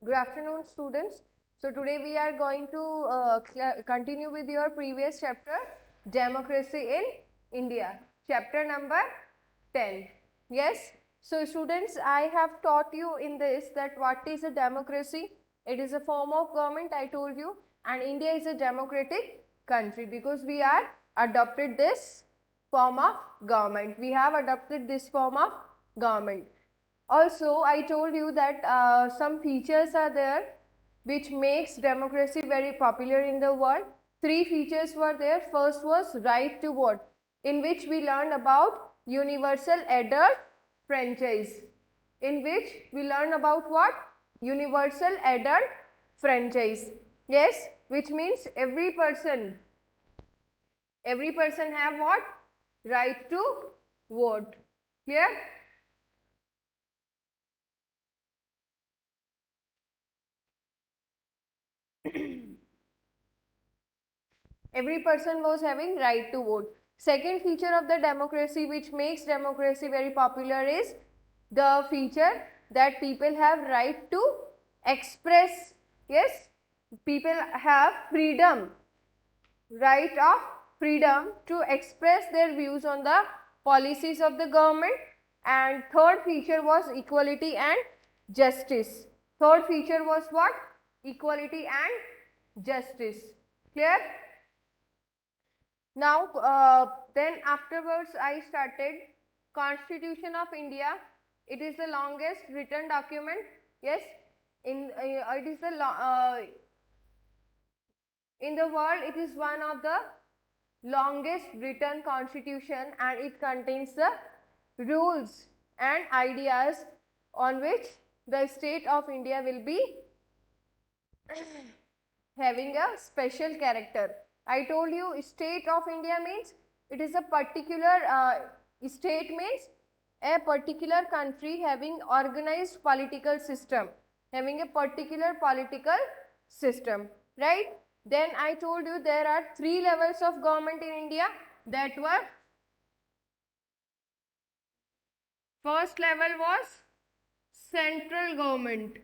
Good afternoon, students. So today we are going to continue with your previous chapter, Democracy in India, chapter number 10. Yes. So students, I have taught you in this that what is a democracy. It is a form of government, I told you, and India is a democratic country because we are adopted this form of government. We have adopted this form of government. Also, I told you that some features are there which makes democracy very popular in the world. Three features were there. First was right to vote, in which we learned about universal adult franchise. In which we learn about what? Universal adult franchise. Yes, which means every person have what? Right to vote. Clear? Every person was having right to vote. Second feature of the democracy which makes democracy very popular is the feature that people have right to express. Yes, people have freedom, right of freedom to express their views on the policies of the government. And third feature was equality and justice. Third feature was what? Equality and justice. Clear? Now, then afterwards I started Constitution of India. It is the longest written document. Yes, it is the in the world. It is one of the longest written constitution, and it contains the rules and ideas on which the state of India will be having a special character. I told you state of India means it is a particular state means a particular country having organized political system, having a particular political system, right? Then I told you there are three levels of government in India, that were first level was central government,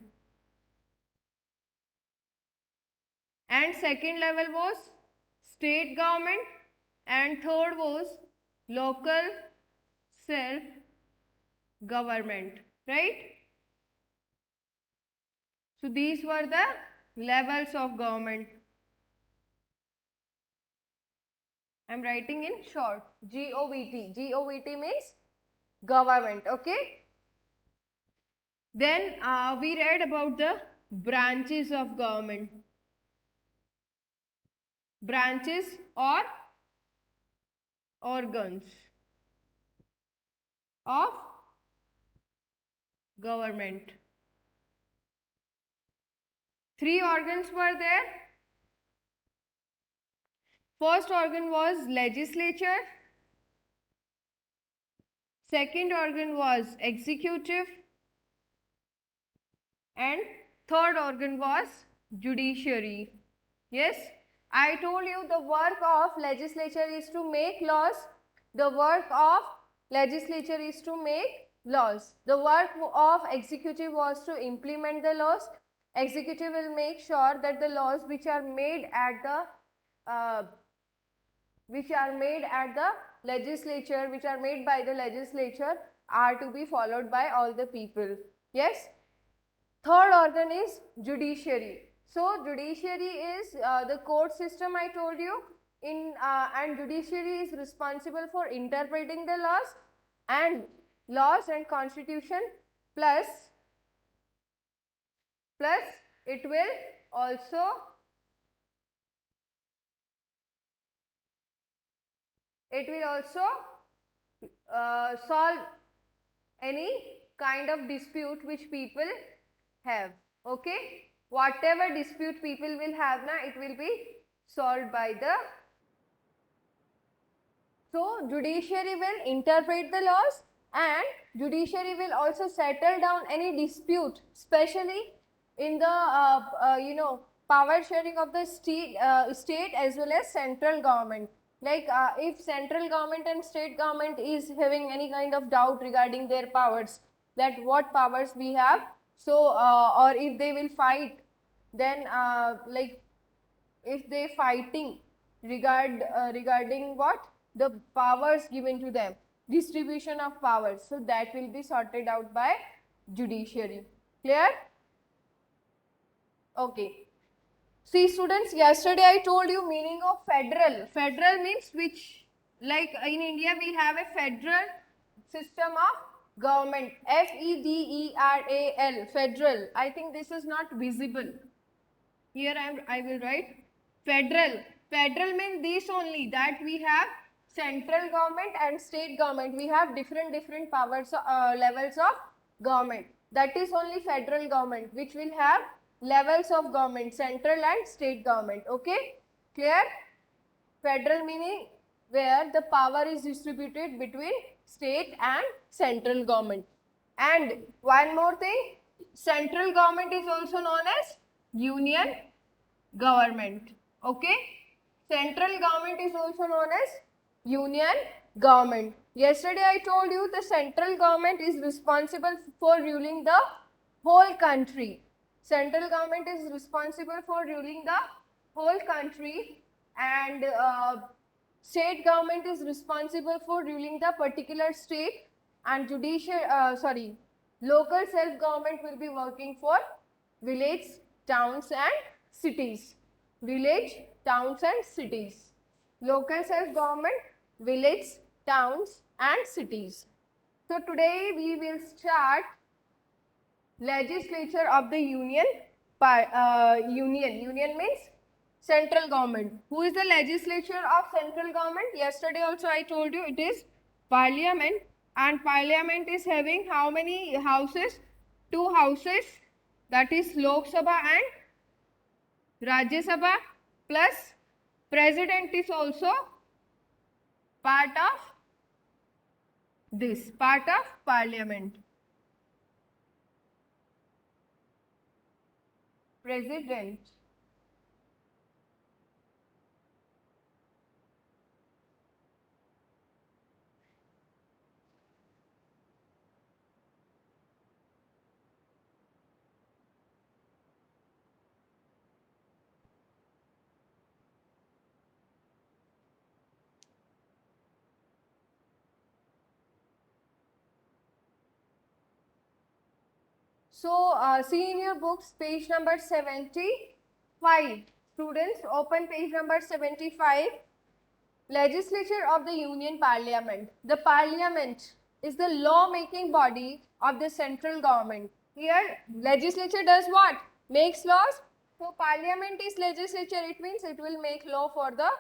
and second level was state government, and third was local self government, right? So these were the levels of government. I am writing in short, GOVT. GOVT means government, okay? Then we read about the branches of government. Branches or organs of government. Three organs were there. First organ was legislature. Second organ was executive. And third organ was judiciary. Yes, I told you the work of legislature is to make laws. The work of legislature is to make laws. The work of executive was to implement the laws. Executive will make sure that the laws which are made at the legislature, which are made by the legislature, are to be followed by all the people. Yes. Third organ is judiciary. So judiciary is the court system I told you, and judiciary is responsible for interpreting the laws and constitution, plus it will also solve any kind of dispute which people have. Okay, whatever dispute people will have now, it will be solved by the. So judiciary will interpret the laws, and judiciary will also settle down any dispute, especially in the power sharing of the state as well as central government. Like if central government and state government is having any kind of doubt regarding their powers, that what powers we have, So or if they will fight, then like if they fighting regarding what the powers given to them, distribution of powers, so that will be sorted out by judiciary. Clear? Okay. See students, yesterday I told you meaning of federal. Federal means which, like in India we have a federal system of government. Federal, federal. I think this is not visible. Here I will write federal. Federal means this only, that we have central government and state government. We have different powers, levels of government. That is only federal government, which will have levels of government, central and state government. Okay? Clear? Federal meaning where the power is distributed between state and central government. And one more thing, central government is also known as union government. Okay? Central government is also known as union government. Yesterday I told you the central government is responsible for ruling the whole country. Central government is responsible for ruling the whole country, and state government is responsible for ruling the particular state, and local self-government will be working for village, towns and cities. Village, towns and cities. Local self-government, village, towns and cities. So today we will start legislature of the union. Union means central government. Who is the legislature of central government? Yesterday also I told you it is parliament, and parliament is having how many houses? 2 houses, that is Lok Sabha and Rajya Sabha, plus president is also part of this, part of parliament. President. So, see in your books page number 75. Students, open page number 75. Legislature of the Union Parliament. The Parliament is the law-making body of the central government. Here, legislature does what? Makes laws. So, Parliament is legislature. It means it will make law for the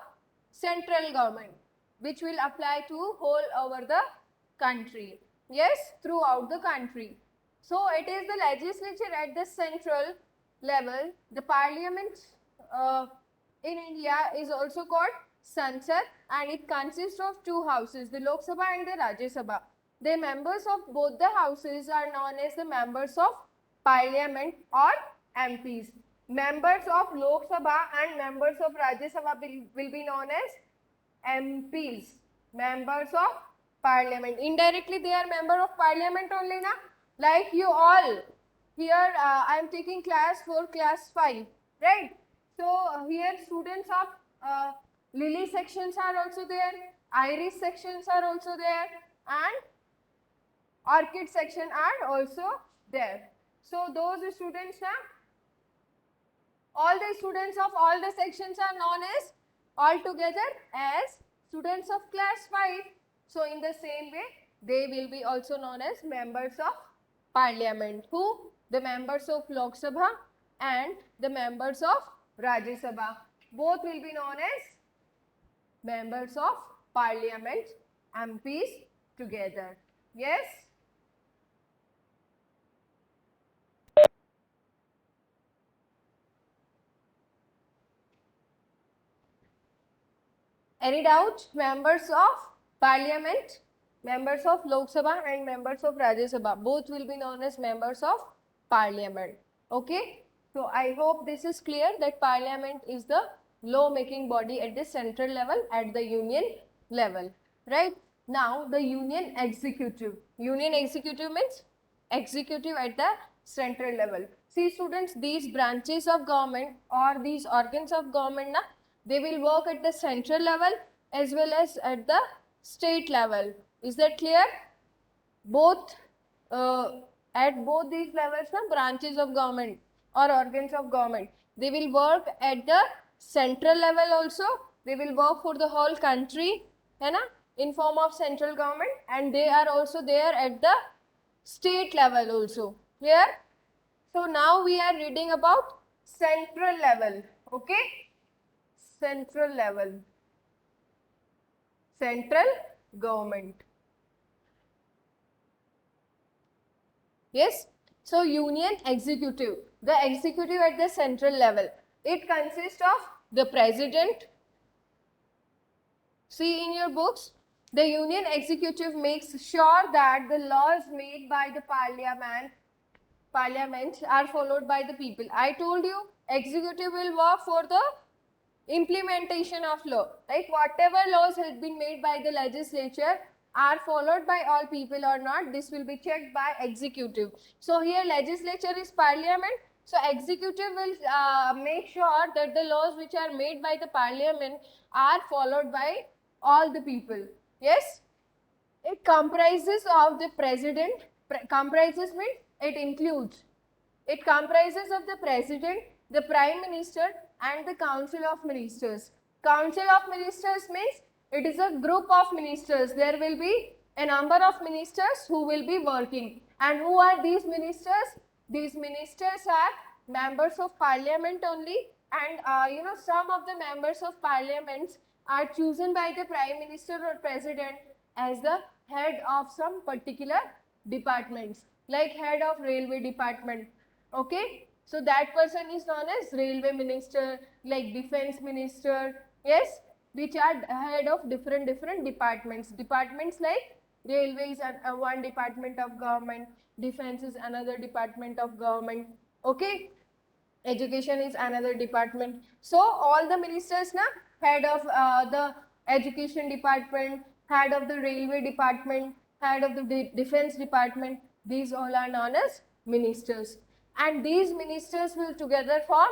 central government, which will apply to whole over the country. Yes, throughout the country. So, it is the legislature at the central level. The parliament in India is also called Sansad, and it consists of 2 houses, the Lok Sabha and the Rajya Sabha. The members of both the houses are known as the members of parliament or MPs. Members of Lok Sabha and members of Rajya Sabha will be known as MPs, members of parliament. Indirectly they are member of parliament only, na? Like you all. Here I am taking class 4, class 5, right? So here students of Lily sections are also there, Iris sections are also there, and Orchid section are also there. So those students, all the students of all the sections are known as all together as students of class 5. So in the same way, they will be also known as members of parliament. Who? The members of Lok Sabha and the members of Rajya Sabha. Both will be known as members of parliament, MPs together. Yes? Any doubt? Members of parliament, members of Lok Sabha and members of Rajya Sabha, both will be known as members of parliament. Okay? So I hope this is clear that parliament is the law making body at the central level, at the union level. Right? Now the union executive. Union executive means executive at the central level. See students, these branches of government or these organs of government, na, they will work at the central level as well as at the state level. Is that clear? Both at both these levels, na, branches of government or organs of government, they will work at the central level also. They will work for the whole country, hai na, in form of central government, and they are also there at the state level also. Clear? So now we are reading about central level. Okay? Central level. Central government. Yes? So union executive. The executive at the central level. It consists of the president. See in your books, the union executive makes sure that the laws made by the parliament are followed by the people. I told you, executive will work for the implementation of law, right? Whatever laws have been made by the legislature are followed by all people or not, this will be checked by executive. So here legislature is parliament, so executive will make sure that the laws which are made by the parliament are followed by all the people. Yes? It comprises of the president, comprises means it includes. It comprises of the president, the prime minister and the council of ministers. Council of ministers means it is a group of ministers. There will be a number of ministers who will be working. And who are these ministers? These ministers are members of parliament only, and some of the members of parliaments are chosen by the prime minister or president as the head of some particular departments, like head of railway department. Okay, so that person is known as railway minister, like defense minister. Yes, which are head of different departments. Departments like railways are one department of government, defense is another department of government. Okay, education is another department. So all the ministers, na, head of the education department, head of the railway department, head of the defense department, these all are known as ministers. And these ministers will together form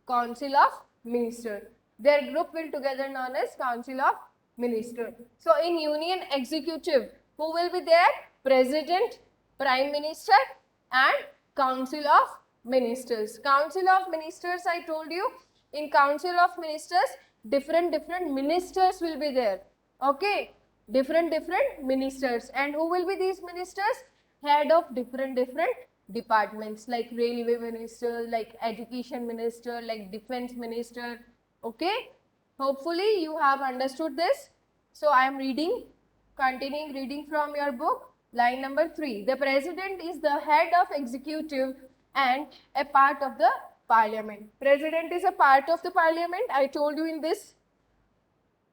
council of minister. Their group will together known as council of minister. So in union executive, who will be there? President, prime minister and council of ministers. Council of ministers, I told you, in council of ministers, different ministers will be there. Okay, different ministers. And who will be these ministers? Head of different departments, like railway minister, like education minister, like defense minister. Okay, hopefully you have understood this. So I am continuing reading from your book, line number 3. The president is the head of executive and a part of the parliament. President is a part of the parliament, I told you in this,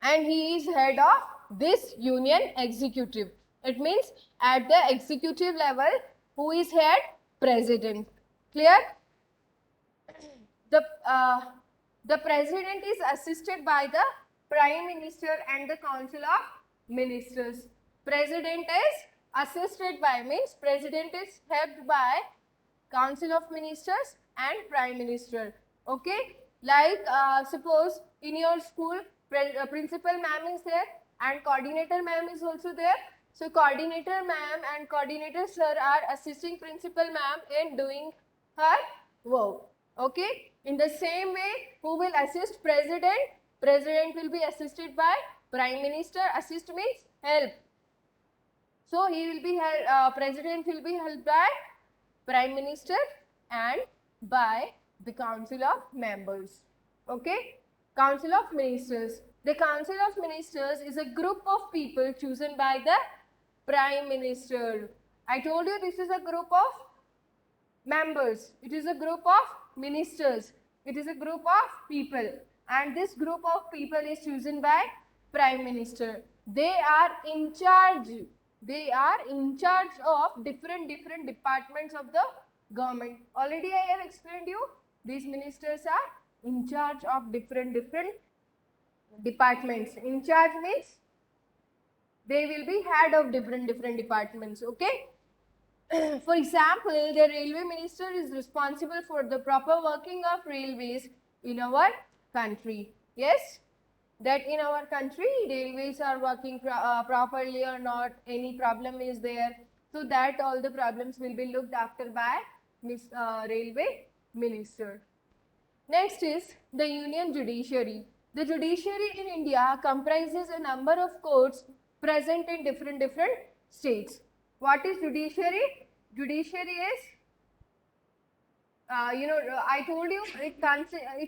and he is head of this union executive. It means at the executive level, who is head? President. Clear? The president is assisted by the prime minister and the council of ministers. President is assisted by, means president is helped by council of ministers and prime minister. Okay, like suppose in your school principal ma'am is there and coordinator ma'am is also there. So coordinator ma'am and coordinator sir are assisting principal ma'am in doing her work. Okay, in the same way, who will assist president? President will be assisted by prime minister. Assist means help. So he will be president will be helped by prime minister and by the council of members. Okay, council of ministers. The council of ministers is a group of people chosen by the prime minister. I told you this is a group of members. It is a group of ministers. It is a group of people, and this group of people is chosen by prime minister. They are in charge. They are in charge of different departments of the government. Already I have explained you, these ministers are in charge of different departments. In charge means they will be head of different departments. Okay. For example, the railway minister is responsible for the proper working of railways in our country. Yes, that in our country railways are working properly or not, any problem is there, so that all the problems will be looked after by railway minister. Next is the Union Judiciary. The judiciary in India comprises a number of courts present in different states. What is judiciary? Judiciary is, I told you it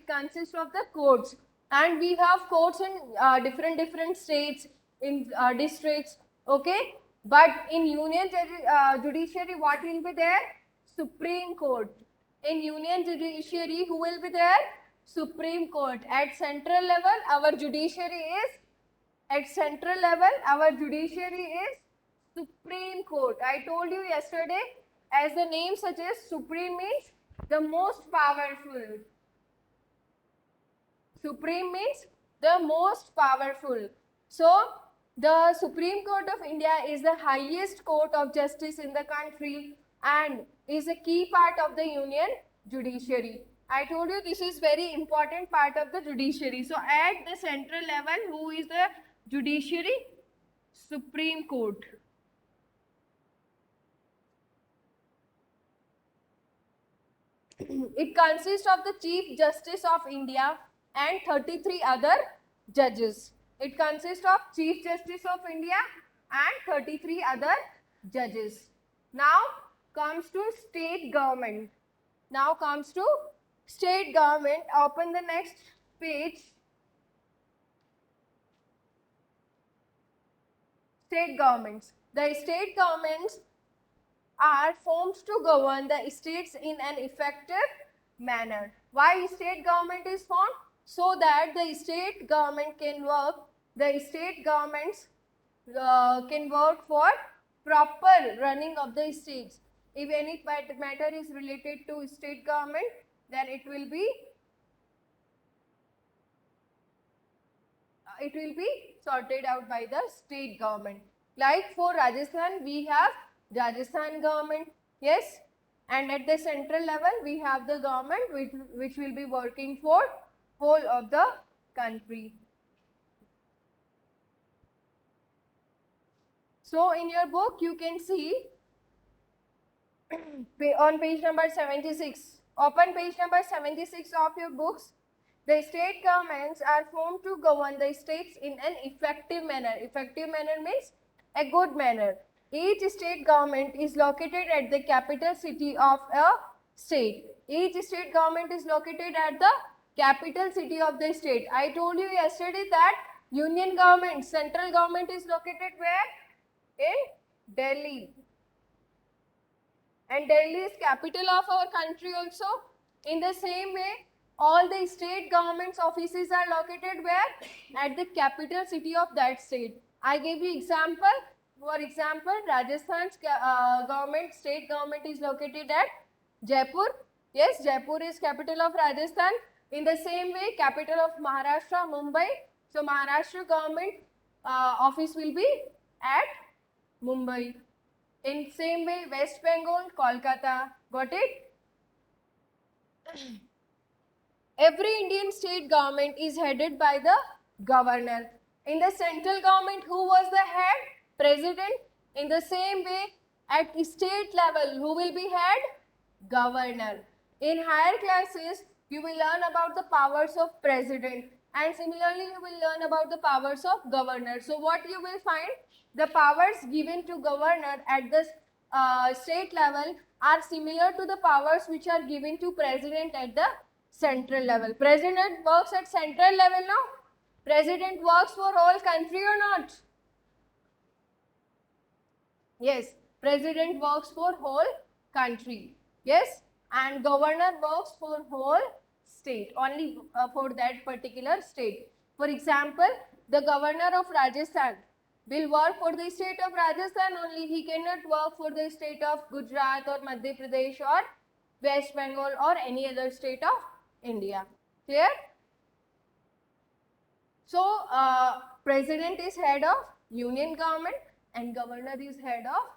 consists of the courts, and we have courts in different states, in districts. Okay, but in Union Judiciary, what will be there? Supreme Court. In Union Judiciary, who will be there? Supreme Court. At central level, our judiciary is, Supreme Court. I told you yesterday, as the name suggests, Supreme means the most powerful. Supreme means the most powerful. So, the Supreme Court of India is the highest court of justice in the country and is a key part of the Union Judiciary. I told you this is very important part of the judiciary. So, at the central level, who is the judiciary? Supreme Court. It consists of the Chief Justice of India and 33 other judges. It consists of Chief Justice of India and 33 other judges. Now comes to state government. Open the next page. State governments. The state governments are formed to govern the states in an effective manner. Why state government is formed? So that the state government can work, can work for proper running of the states. If any matter is related to state government, then it will be sorted out by the state government. Like for Rajasthan, we have Rajasthan government, yes, and at the central level we have the government which will be working for whole of the country. So in your book you can see on page number 76, open page number 76 of your books. The state governments are formed to govern the states in an effective manner. Effective manner means a good manner. Each state government is located at the capital city of a state. Each state government is located at the capital city of the state. I told you yesterday that union government, central government is located where? In Delhi. And Delhi is capital of our country also. In the same way, all the state government's offices are located where? At the capital city of that state. I gave you example. For example, Rajasthan's state government is located at Jaipur. Yes, Jaipur is capital of Rajasthan. In the same way, capital of Maharashtra, Mumbai. So, Maharashtra government office will be at Mumbai. In same way, West Bengal, Kolkata. Got it? Every Indian state government is headed by the governor. In the central government, who was the head? President. In the same way, at state level, who will be head? Governor. In higher classes, you will learn about the powers of president, and similarly, you will learn about the powers of governor. So, what you will find? The powers given to governor at the state level are similar to the powers which are given to president at the central level. President works at central level now. President works for whole country or not? Yes, president works for whole country. Yes, and governor works for whole state, only for that particular state. For example, the governor of Rajasthan will work for the state of Rajasthan only. He cannot work for the state of Gujarat or Madhya Pradesh or West Bengal or any other state of India. Clear? So, president is head of union government and governor is head of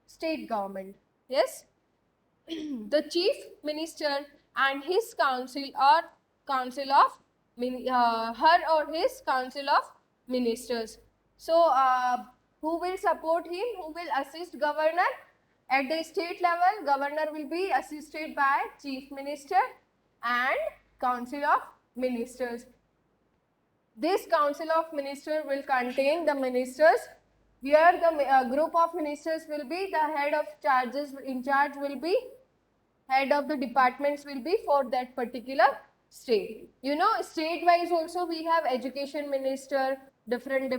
state government. Yes. The chief minister and his council or council of her or his council of ministers. So who will support him? Who will assist governor? At the state level, governor will be assisted by chief minister and council of ministers. This council of ministers will contain the ministers, where the group of ministers will be the head of charges, in charge will be head of the departments will be for that particular state. You know, state wise also we have education minister, different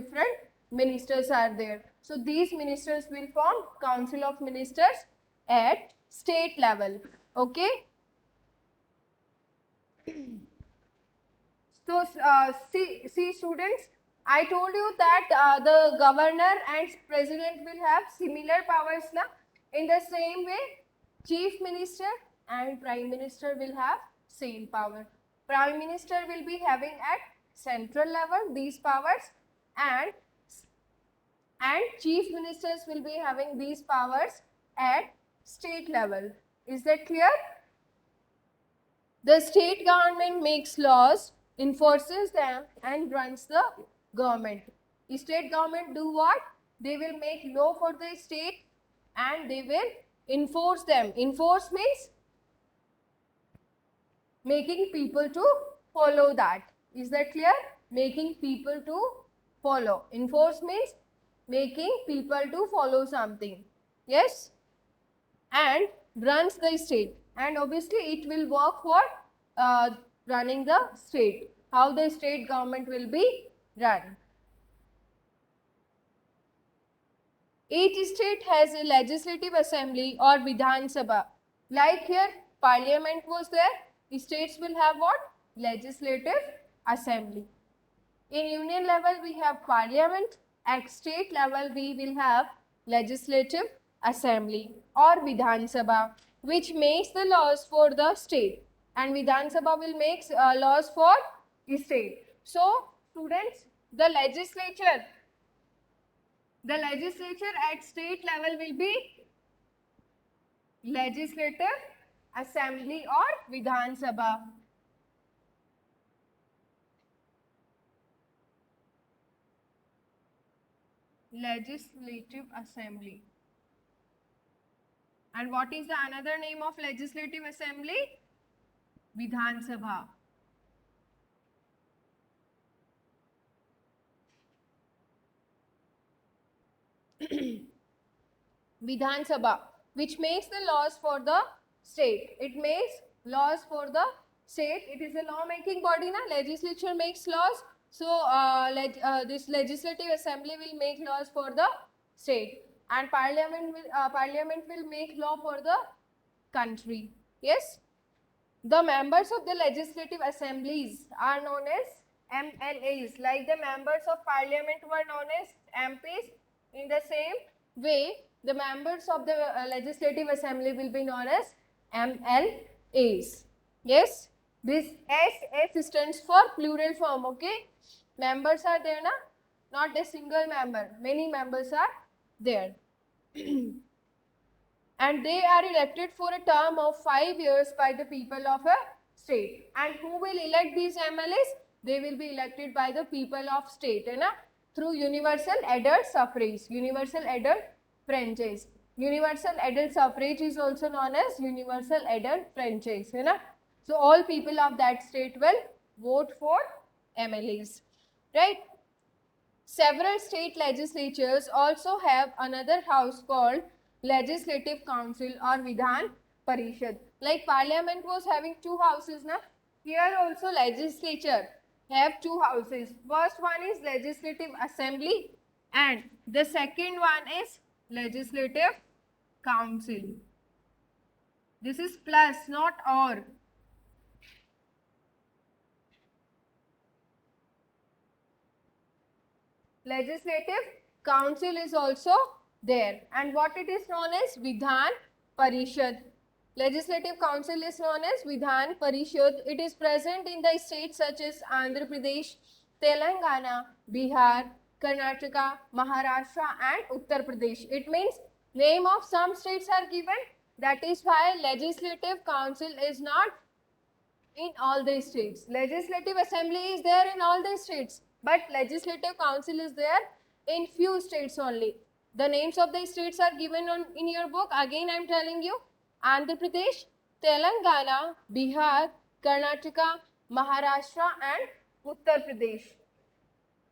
ministers are there. So these ministers will form council of ministers at state level. Okay. So see students, I told you that the governor and president will have similar powers na. In the same way, chief minister and prime minister will have same power. Prime minister will be having at central level these powers, and chief ministers will be having these powers at state level. Is that clear? The state government makes laws, enforces them, and runs the government. The state government do what? They will make law for the state and they will enforce them. Enforce means making people to follow that. Is that clear? Making people to follow. Enforce means making people to follow something. Yes? And runs the state. And obviously it will work for running the state. How the state government will be run. Each state has a legislative assembly or Vidhan Sabha. Like here, parliament was there. States will have what? Legislative assembly. In union level, we have parliament. At state level, we will have legislative assembly or Vidhan Sabha, which makes the laws for the state. And Vidhan Sabha will make laws for state. So, students, the legislature at state level will be legislative assembly or Vidhan Sabha. Legislative assembly. And what is the another name of legislative assembly? Vidhan Sabha. Vidhan Sabha, which makes the laws for the state. It makes laws for the state. It is a law-making body, na? Legislature makes laws. So, this legislative assembly will make laws for the state, and parliament will make law for the country. Yes. The members of the legislative assemblies are known as MLAs. Like the members of parliament were known as MPs. In the same way, the members of the legislative assembly will be known as MLAs. Yes. This S stands for plural form. Okay. Members are there, na? Not a single member. Many members are there. And they are elected for a term of 5 years by the people of a state. And who will elect these MLAs? They will be elected by the people of state, na? Through universal adult suffrage, universal adult franchise. Universal adult suffrage is also known as universal adult franchise, na? So all people of that state will vote for MLAs, right? Several state legislatures also have another house called Legislative Council or Vidhan Parishad. Like parliament was having 2 houses, na? Here also legislature have 2 houses. First one is Legislative Assembly and the second one is Legislative Council. This is plus, not or. Legislative Council is also there, and what it is known as Vidhan Parishad. Legislative Council is known as Vidhan Parishad. It is present in the states such as Andhra Pradesh, Telangana, Bihar, Karnataka, Maharashtra and Uttar Pradesh. It means name of some states are given That is why Legislative Council is not in all the states. Legislative Assembly is there in all the states, but Legislative Council is there in few states only. The names of the states are given in your book. Again, I am telling you: Andhra Pradesh, Telangana, Bihar, Karnataka, Maharashtra, and Uttar Pradesh.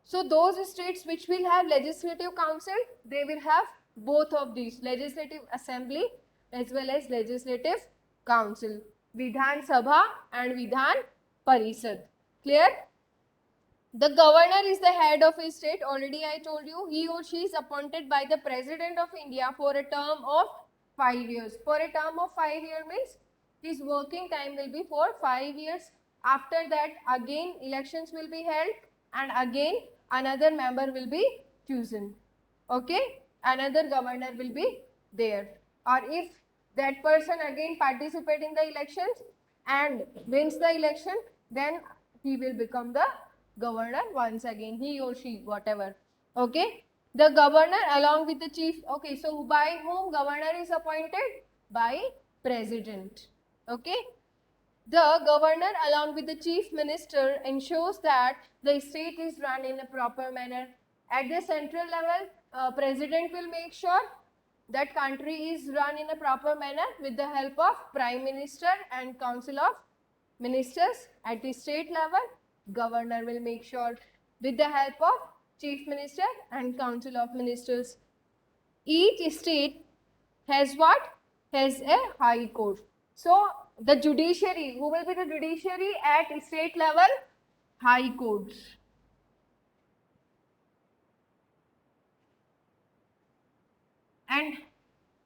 So those states which will have Legislative Council, they will have both of these, Legislative Assembly as well as Legislative Council, Vidhan Sabha and Vidhan Parishad. Clear? The governor is the head of a state. Already I told you, he or she is appointed by the President of India for a term of 5 years. For a term of 5 years means his working time will be for 5 years. After that, again elections will be held and again another member will be chosen. Okay? Another governor will be there. Or if that person again participate in the elections and wins the election, then he will become the governor once again, he or she, whatever. Okay? The governor along with the chief, okay, so by whom governor is appointed? By president. Okay? The governor along with the chief minister ensures that the state is run in a proper manner. At the central level, president will make sure that country is run in a proper manner with the help of prime minister and council of ministers. At the state level, governor will make sure with the help of chief minister and council of ministers. Each state has what? Has a high court. So the judiciary, who will be the judiciary at state level? High courts. And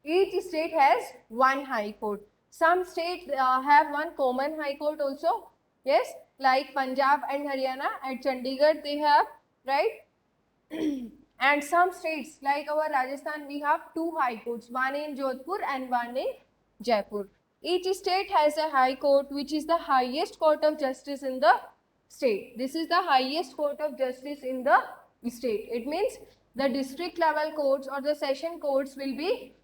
each state has one high court. Some states have one common high court also. Yes, like Punjab and Haryana. At Chandigarh they have, right? And some states like our Rajasthan, we have two high courts, one in Jodhpur and one in Jaipur. Each state has a high court which is the highest court of justice in the state. This is the highest court of justice in the state. It means the district level courts or the session courts will be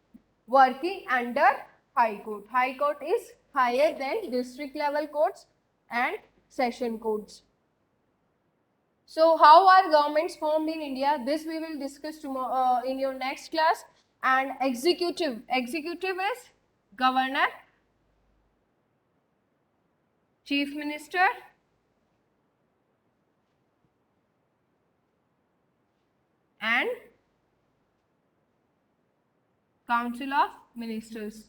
working under high court. High court is higher than district level courts and session courts. So how are governments formed in India? This we will discuss tomorrow in your next class. And executive is governor, chief minister, and council of ministers.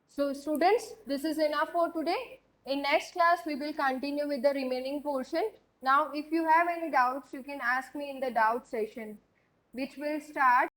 So students, this is enough for today. In next class, we will continue with the remaining portion. Now, if you have any doubts, you can ask me in the doubt session, which will start